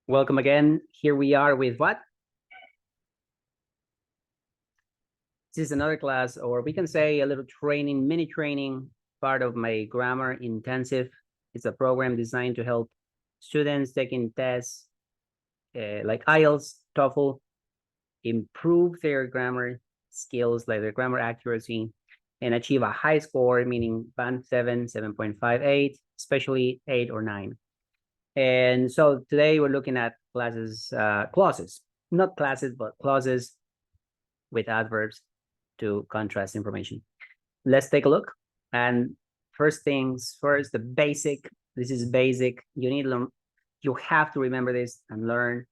Welcome again. Here we are with what? This is another class, or we can say a little training, mini training, part of my grammar intensive. It's a program designed to help students taking tests like IELTS, TOEFL, improve their grammar skills, like their grammar accuracy, and achieve a high score, meaning band 7, 7.58, especially 8 or 9. And so today we're looking at clauses, not classes, but clauses with adverbs to contrast information. Let's take a look. And first things first, the basic. This is basic. You have to remember this and learn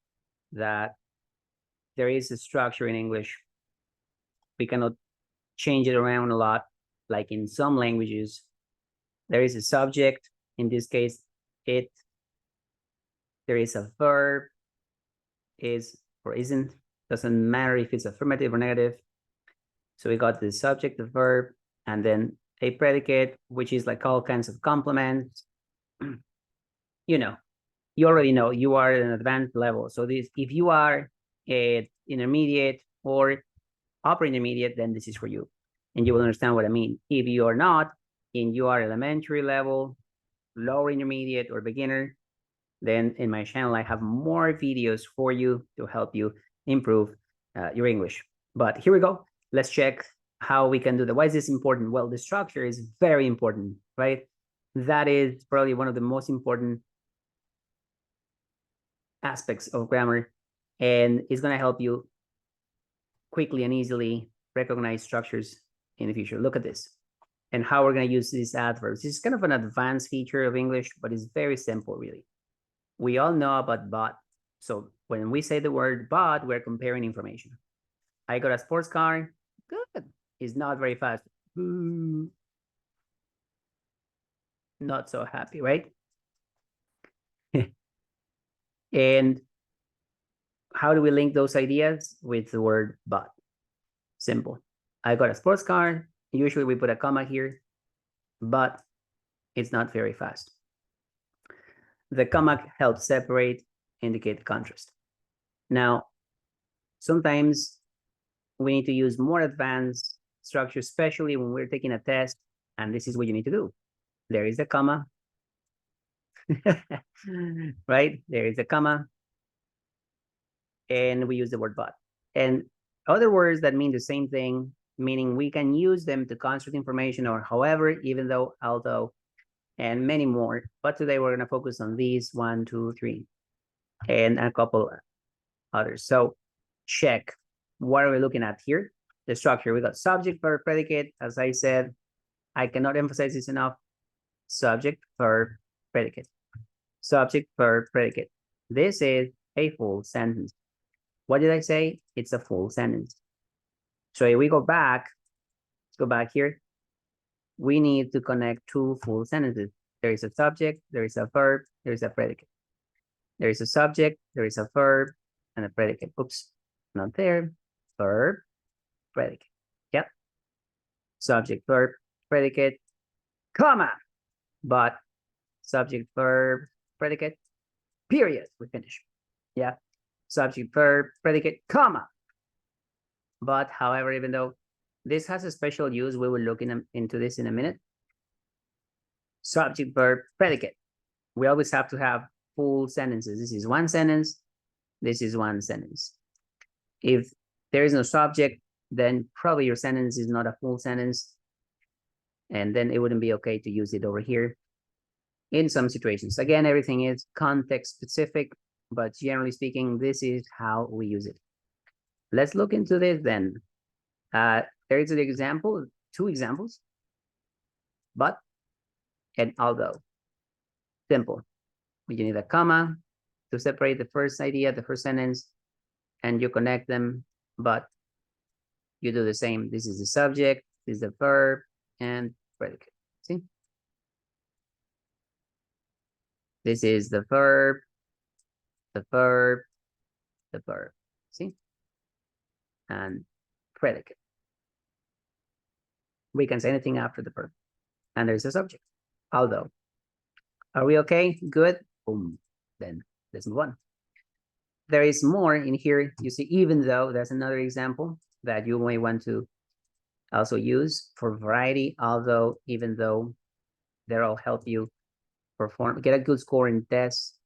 that there is a structure in English. We cannot change it around a lot, like in some languages. There is a subject, in this case, it. There is a verb, is or isn't. Doesn't matter if it's affirmative or negative. So we got the subject, the verb, and then a predicate, which is like all kinds of complements. You already know you are at an advanced level. So this, if you are at intermediate or upper intermediate, then this is for you. And you will understand what I mean. If you are not, and you are elementary level, lower intermediate, or beginner, then in my channel, I have more videos for you to help you improve your English. But here we go. Let's check how we can do that. Why is this important? Well, the structure is very important, right? That is probably one of the most important aspects of grammar, and it's going to help you quickly and easily recognize structures in the future. Look at this and how we're going to use these adverbs. This is kind of an advanced feature of English, but it's very simple, really. We all know about but. So when we say the word but, we're comparing information. I got a sports car. Good. It's not very fast. Not so happy, right? And how do we link those ideas with the word but? Simple. I got a sports car. Usually we put a comma here, but it's not very fast. The comma helps separate, indicate contrast. Now, sometimes we need to use more advanced structure, especially when we're taking a test, and this is what you need to do. There is a comma, right? There is a comma, and we use the word but. And other words that mean the same thing, meaning we can use them to construct information or however, even though, although, and many more. But today we're going to focus on these 1, 2, 3, and a couple others. So check. What are we looking at here? The structure. We got subject, verb, predicate. As I said, I cannot emphasize this enough. Subject, verb, predicate. Subject, verb, predicate. This is a full sentence. What did I say? It's a full sentence. So if we go back, let's go back here. We need to connect two full sentences. There is a subject, there is a verb, there is a predicate. There is a subject, there is a verb, and a predicate. Oops, not there. Verb, predicate. Yep. Subject, verb, predicate, comma. But subject, verb, predicate, period. We finish. Yeah. Subject, verb, predicate, comma. But however, even though this has a special use, we will look into this in a minute. Subject, verb, predicate. We always have to have full sentences. This is one sentence. This is one sentence. If there is no subject, then probably your sentence is not a full sentence. And then it wouldn't be okay to use it over here in some situations. Again, everything is context specific, but generally speaking, this is how we use it. Let's look into this then. There is an example, two examples, but and although. Simple. You need a comma to separate the first idea, the first sentence, and you connect them, but you do the same. This is the subject, this is the verb, and predicate. See? This is the verb, the verb, the verb. See? And predicate. We can say anything after the verb. And there's a subject. Although. Are we okay? Good? Boom. Then let's move on. there is more in here. You see, even though, that's another example that you may want to also use for variety, although, even though, they'll help you perform, get a good score in tests.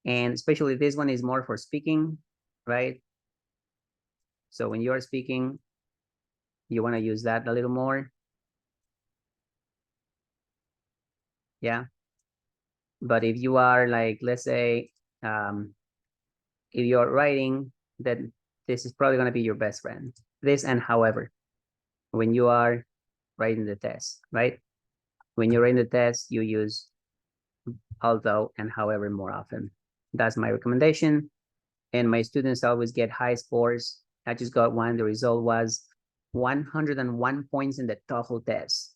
And especially this one is more for speaking, right? So when you are speaking, you want to use that a little more. Yeah. But if you are like, let's say, if you're writing, then this is probably going to be your best friend. This and however, when you are writing the test, right? When you're writing the test, you use although and however more often. That's my recommendation. And my students always get high scores. I just got one. The result was 101 points in the TOEFL test.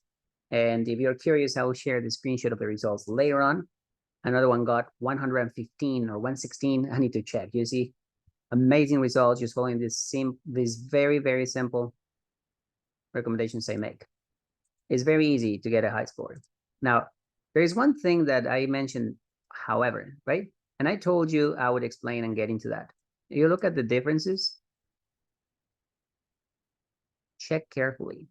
And if you're curious, I will share the screenshot of the results later on. Another one got 115 or 116. I need to check. You see, amazing results just following this very, very simple recommendations I make. It's very easy to get a high score. Now, there is one thing that I mentioned, however, right? And I told you I would explain and get into that. You look at the differences, check carefully.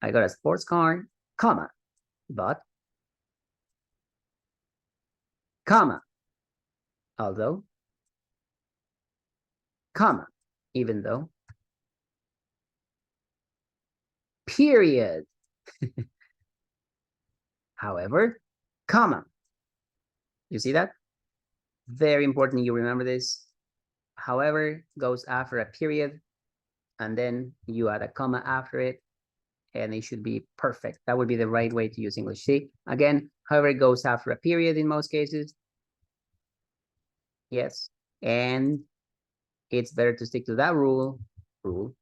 I got a sports car, comma, but, comma, although, comma, even though, period, however, comma. You see that? Very important you remember this. However goes after a period, and then you add a comma after it, and it should be perfect. That would be the right way to use English. See, again, however it goes after a period in most cases. Yes, and it's better to stick to that rule, you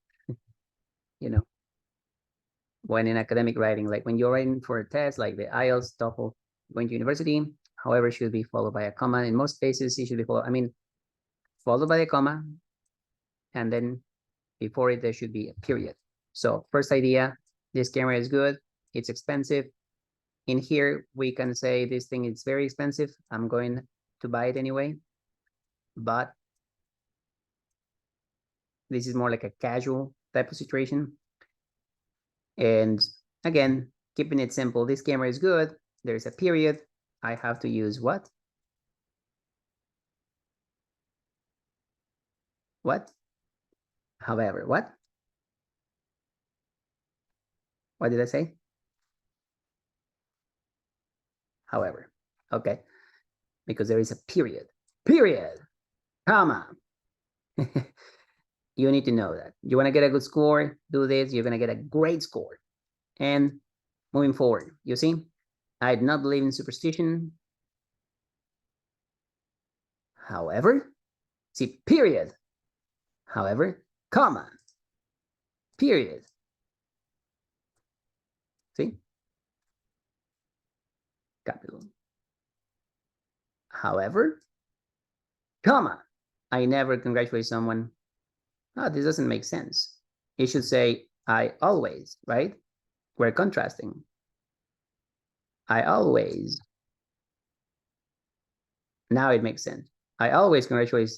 know, when in academic writing, like when you're writing for a test, like the IELTS, TOEFL, going to university, however, should be followed by a comma. In most cases, it should be followed, followed by a comma, and then before it, there should be a period. So first idea, this camera is good, it's expensive. In here, we can say this thing is very expensive. I'm going to buy it anyway, but this is more like a casual type of situation. And again, keeping it simple, this camera is good, there's a period, I have to use what? What? However, what? What did I say? However, okay, because there is a period, comma. You need to know that. You want to get a good score, do this, you're going to get a great score. And moving forward, you see, I do not believe in superstition. However, see, period. However, comma, period. See? Capital. However, comma. I never congratulate someone. Oh, this doesn't make sense. It should say, I always, right? We're contrasting. I always. Now it makes sense. I always congratulate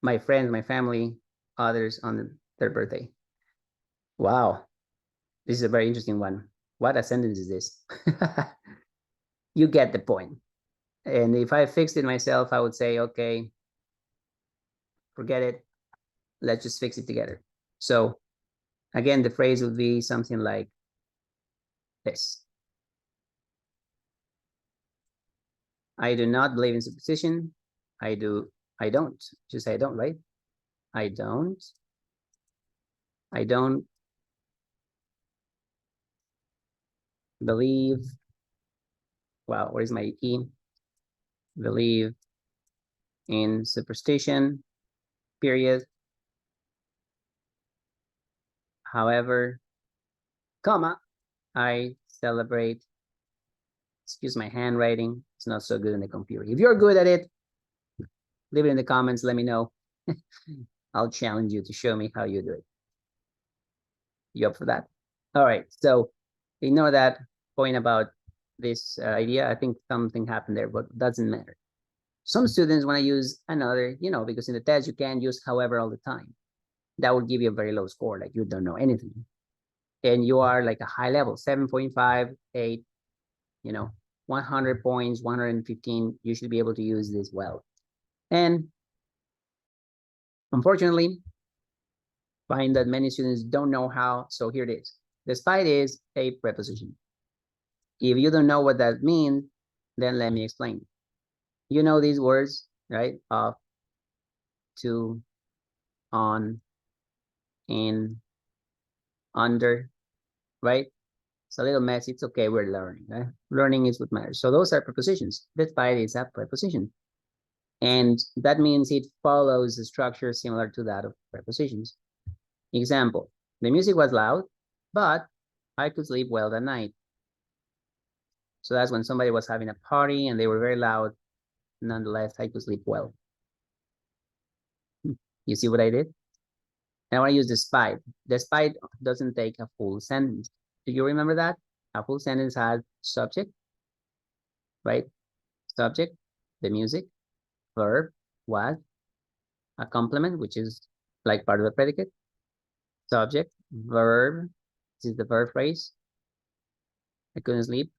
my friends, my family, others on their birthday. Wow. This is a very interesting one. What a sentence is this? You get the point. And if I fixed it myself, I would say, okay, forget it. Let's just fix it together. So again, the phrase would be something like this. I do not believe in superstition. I don't. Just say I don't, right? I don't believe, wow, where's my E? Believe in superstition, period. However, comma, I celebrate, excuse my handwriting, it's not so good in the computer. If you're good at it, leave it in the comments, let me know. I'll challenge you to show me how you do it. You up for that? All right, so ignore that point about this idea. I think something happened there, but doesn't matter. Some students want to use another, because in the test you can't use however all the time. That will give you a very low score, like you don't know anything. And you are like a high level, 7.5, 8, 100 points, 115, you should be able to use this well. And unfortunately, find that many students don't know how, so here it is. Despite is a preposition. If you don't know what that means, then let me explain. You know these words, right? Of, to, on, in, under, right? It's a little messy. It's okay. We're learning. Right? Learning is what matters. So those are prepositions. Despite is a preposition. And that means it follows a structure similar to that of prepositions. Example, the music was loud, but I could sleep well that night. So that's when somebody was having a party and they were very loud. Nonetheless, I could sleep well. You see what I did? And I want to use despite. Despite doesn't take a full sentence. Do you remember that? A full sentence has subject, right? Subject, the music, verb, was, a complement, which is like part of the predicate, subject, verb, this is the verb phrase. I couldn't sleep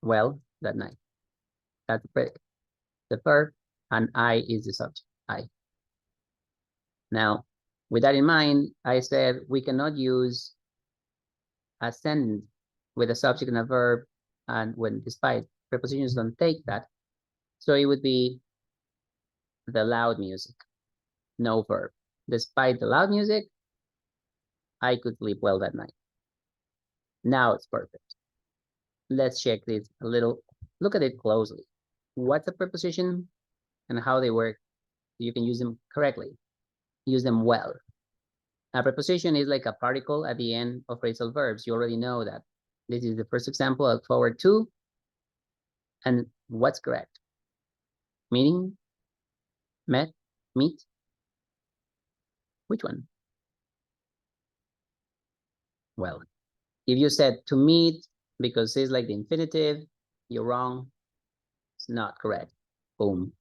well that night. That's the predicate. The verb, and I is the subject, I. Now, with that in mind, I said we cannot use a sentence with a subject and a verb, and when despite prepositions don't take that. So it would be the loud music, no verb. Despite the loud music, I could sleep well that night. Now it's perfect. Let's check this a little. Look at it closely. What's a preposition and how they work? You can use them correctly. Use them well. A preposition is like a particle at the end of phrasal verbs. You already know that. This is the first example. I look forward to. And what's correct? Meeting, met, meet. Which one? Well, if you said to meet because it's like the infinitive, you're wrong. It's not correct. Boom.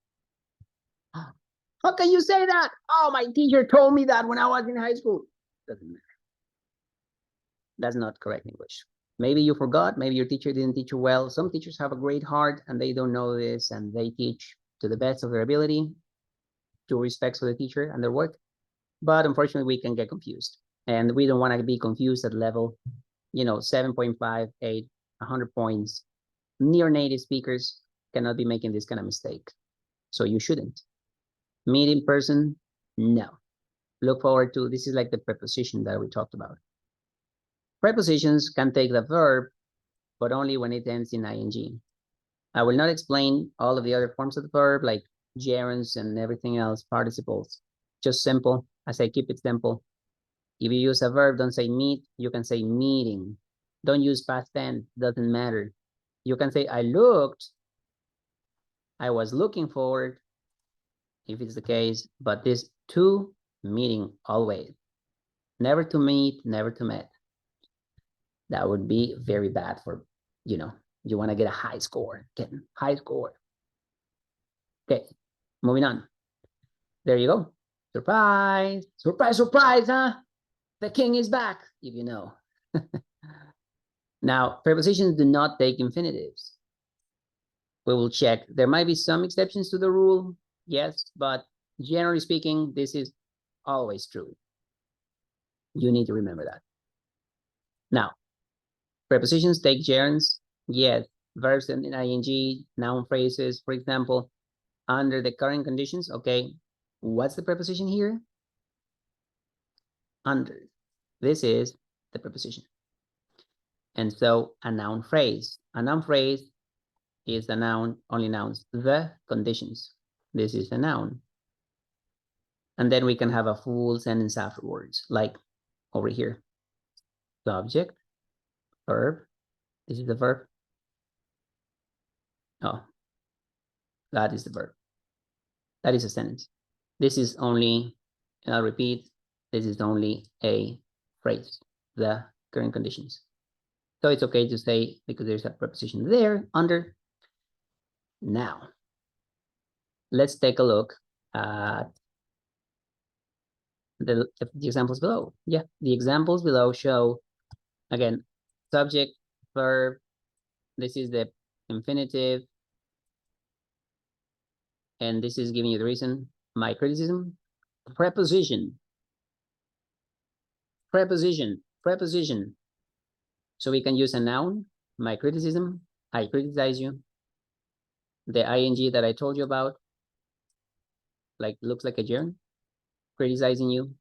How can you say that? Oh, my teacher told me that when I was in high school. Doesn't matter. That's not correct English. Maybe you forgot. Maybe your teacher didn't teach you well. Some teachers have a great heart and they don't know this and they teach to the best of their ability, to respect for the teacher and their work. But unfortunately, we can get confused. And we don't want to be confused at level, 7.5, 8, 100 points. Near native speakers cannot be making this kind of mistake. So you shouldn't. Meet in person? No. Look forward to, this is like the preposition that we talked about. Prepositions can take the verb, but only when it ends in ing. I will not explain all of the other forms of the verb, like gerunds and everything else, participles. Just simple. As I keep it simple. If you use a verb, don't say meet, you can say meeting. Don't use past tense, doesn't matter. You can say I looked, I was looking forward, if it's the case, but this to, meeting always. Never to meet, never to met. That would be very bad for, you want to get a high score, getting high score. Okay, moving on. There you go. Surprise, surprise, surprise, huh? The king is back, if you know. Now, prepositions do not take infinitives. We will check. There might be some exceptions to the rule, yes, but generally speaking, this is always true. You need to remember that. Now, prepositions take gerunds, yes. Verbs in ing, noun phrases, for example, under the current conditions, okay. What's the preposition here? Under. This is the preposition. And so a noun phrase. A noun phrase is the noun, only nouns, the conditions. This is a noun. And then we can have a full sentence afterwards, like over here. Subject, verb. This is the verb. Oh, that is the verb. That is a sentence. This is only, and I'll repeat, this is only a phrase, the current conditions. So it's okay to say, because there's a preposition there, under. Now, let's take a look at the examples below. Yeah, the examples below show, again, subject, verb. This is the infinitive. And this is giving you the reason. My criticism, preposition, preposition, preposition. So we can use a noun, my criticism, I criticize you. The ing that I told you about, like looks like a gerund, criticizing you.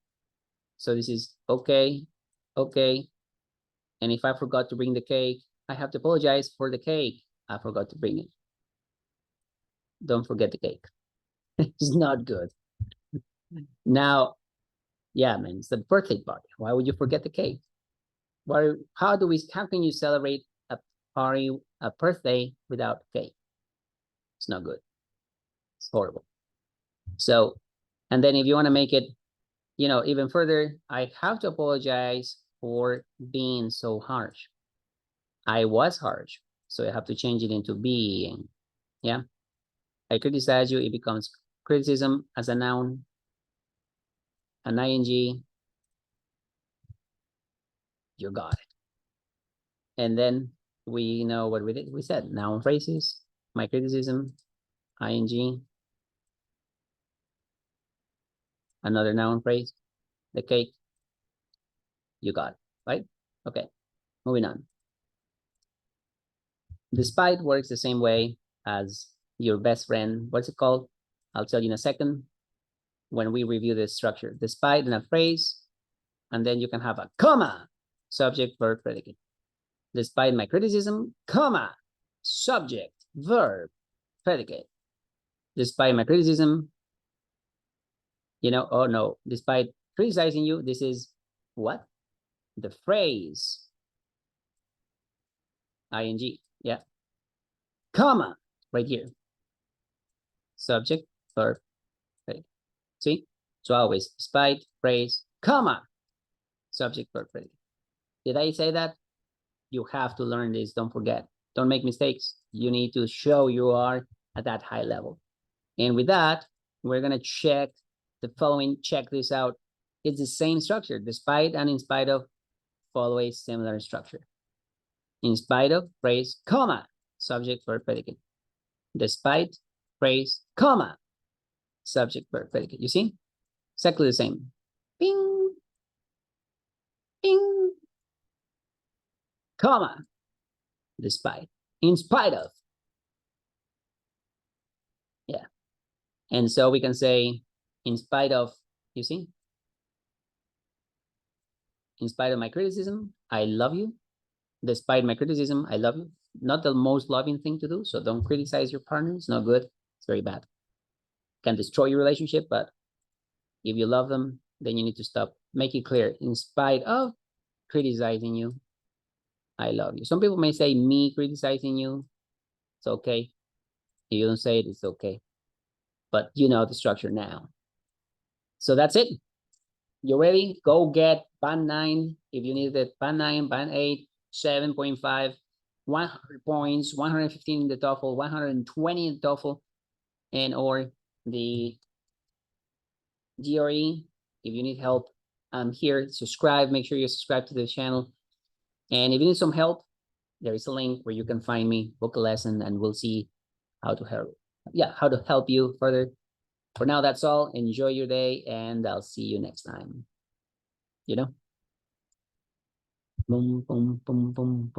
So this is okay, okay. And if I forgot to bring the cake, I have to apologize for the cake. I forgot to bring it. Don't forget the cake. It's not good. Now, yeah, man, it's the birthday party. Why would you forget the cake? How can you celebrate a party, a birthday without cake? It's not good. It's horrible. So, and then if you want to make it, even further, I have to apologize for being so harsh. I was harsh, so I have to change it into being. Yeah. I criticize you, it becomes criticism as a noun, an ing, you got it. And then we know what we did. We said noun phrases, my criticism, ing, another noun phrase, the cake, you got it, right? Okay, moving on. Despite works the same way as your best friend. What's it called? I'll tell you in a second when we review the structure. Despite in a phrase, and then you can have a comma, subject, verb, predicate. Despite my criticism, comma, subject, verb, predicate. Despite my criticism, oh no, despite criticizing you, this is what? The phrase, ing, yeah. Comma, right here. Subject, verb, predicate. See? So always, despite, phrase, comma, subject, verb, predicate. Did I say that? You have to learn this. Don't forget. Don't make mistakes. You need to show you are at that high level. And with that, we're going to check the following. Check this out. It's the same structure. Despite and in spite of follow a similar structure. In spite of, phrase, comma, subject, verb, predicate. Despite, phrase, comma, subject, verb, predicate. You see? Exactly the same. Bing, bing, comma, despite, in spite of. Yeah. And so we can say, in spite of, you see? In spite of my criticism, I love you. Despite my criticism, I love you. Not the most loving thing to do. So don't criticize your partner. It's not good. It's very bad. Can destroy your relationship, but if you love them, then you need to stop. Make it clear. In spite of criticizing you, I love you. Some people may say me criticizing you. It's okay. If you don't say it, it's okay. But you know the structure now. So that's it. You ready? Go get band 9. If you need it, band 9, band 8, 7.5, 100 points, 115 in the TOEFL, 120 in the TOEFL, and or the GRE. If you need help, I'm here. Subscribe. Make sure you subscribe to the channel. And if you need some help, there is a link where you can find me, book a lesson, and we'll see how to help. Yeah, how to help you further. For now, that's all. Enjoy your day, and I'll see you next time. Boom, boom, boom, boom, boom.